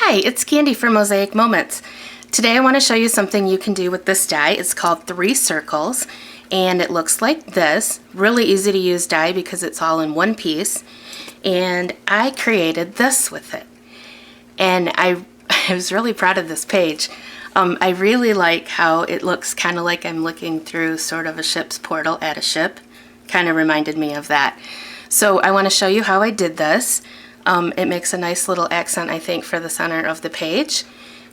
Hi, it's Candy from Mosaic Moments. Today I want to show you something you can do with this die. It's called 3 circles and it looks like this. Really easy to use die because it's all in one piece. And I created this with it. And I was really proud of this page. I really like how it looks kind of like I'm looking through sort of a ship's portal at a ship. Kind of reminded me of that. So I want to show you how I did this. It makes a nice little accent, I think, for the center of the page,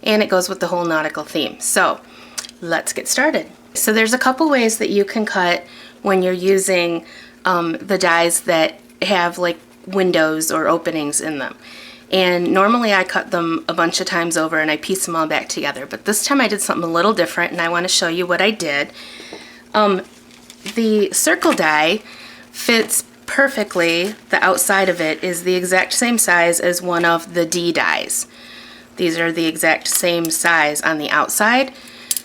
and it goes with the whole nautical theme. So let's get started. So there's a couple ways that you can cut when you're using the dies that have like windows or openings in them. And normally I cut them a bunch of times over and I piece them all back together, but this time I did something a little different and I want to show you what I did. The circle die fits perfectly. The outside of it is the exact same size as one of the D dies. These are the exact same size on the outside.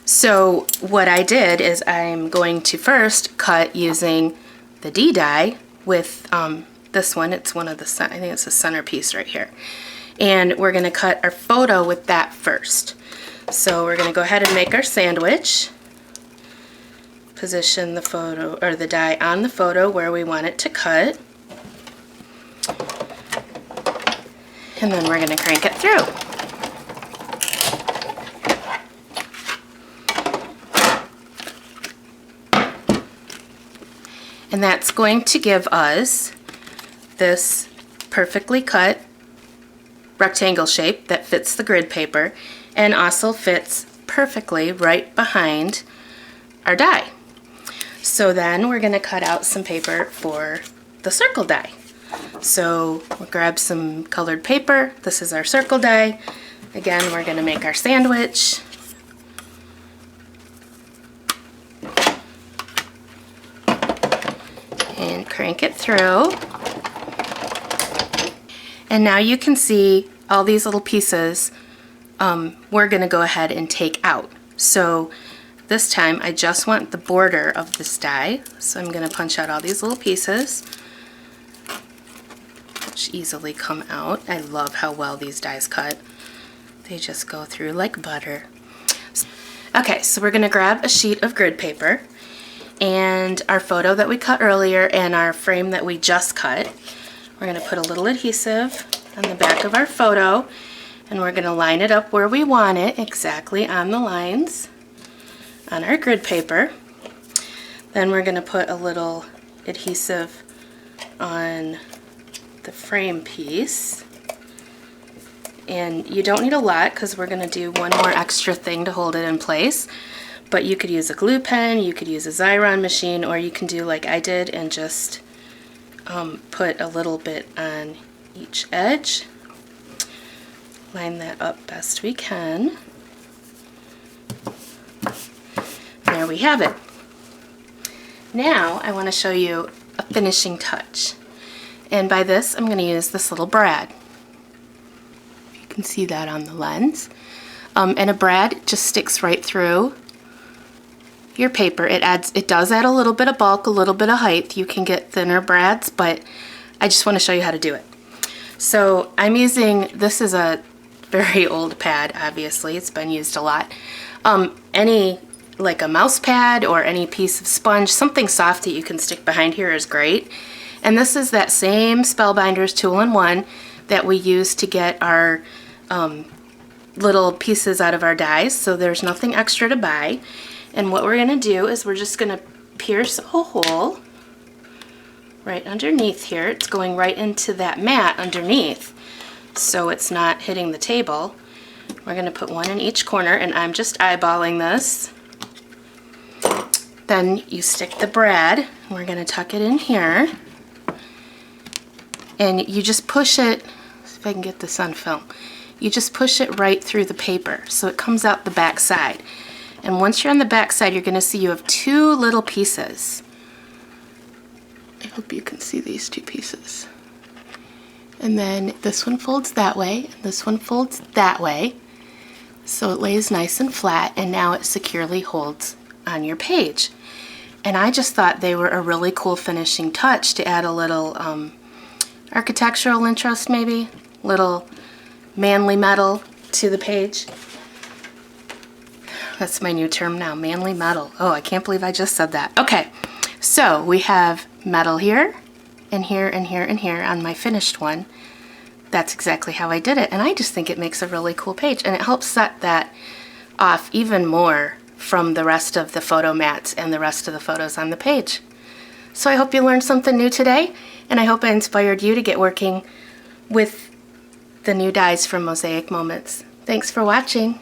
So what I did is I'm going to first cut using the D die with this one. It's one of the, I think it's the centerpiece right here. And we're going to cut our photo with that first. So we're going to go ahead and make our sandwich. Position the photo or the die on the photo where we want it to cut. And then we're going to crank it through. And that's going to give us this perfectly cut rectangle shape that fits the grid paper and also fits perfectly right behind our die. So then we're going to cut out some paper for the circle die. So we'll grab some colored paper. This is our circle die. Again, we're going to make our sandwich. And crank it through. And now you can see all these little pieces we're going to go ahead and take out. So this time I just want the border of this die, so I'm going to punch out all these little pieces, which easily come out. I love how well these dies cut. They just go through like butter. Okay, so we're going to grab a sheet of grid paper and our photo that we cut earlier and our frame that we just cut. We're going to put a little adhesive on the back of our photo and we're going to line it up where we want it, exactly on the lines on our grid paper. Then we're going to put a little adhesive on the frame piece. And you don't need a lot because we're going to do one more extra thing to hold it in place. But you could use a glue pen, you could use a Xyron machine, or you can do like I did and just put a little bit on each edge. Line that up best we can. There we have it. Now I want to show you a finishing touch. And by this I'm going to use this little brad. You can see that on the lens. And a brad just sticks right through your paper. It does add a little bit of bulk, a little bit of height. You can get thinner brads, but I just want to show you how to do it. So I'm using, this is a very old pad, obviously. It's been used a lot. Like a mouse pad or any piece of sponge, something soft that you can stick behind here is great. And this is that same Spellbinders tool-in-one that we use to get our little pieces out of our dies, so there's nothing extra to buy. And what we're going to do is we're just going to pierce a hole right underneath here. It's going right into that mat underneath, so it's not hitting the table. We're going to put one in each corner, and I'm just eyeballing this. Then you stick the brad, we're going to tuck it in here, and you just push it, if I can get this on film, you just push it right through the paper so it comes out the back side. And once you're on the back side, you're going to see you have 2 little pieces. I hope you can see these 2 pieces. And then this one folds that way, and this one folds that way, so it lays nice and flat, and now it securely holds on your page. And I just thought they were a really cool finishing touch to add a little architectural interest, maybe, little manly metal to the page. That's my new term now, manly metal. Oh, I can't believe I just said that. Okay, so we have metal here, and here, and here, and here on my finished one. That's exactly how I did it, and I just think it makes a really cool page, and it helps set that off even more from the rest of the photo mats and the rest of the photos on the page. So I hope you learned something new today, and I hope I inspired you to get working with the new dies from Mosaic Moments. Thanks for watching.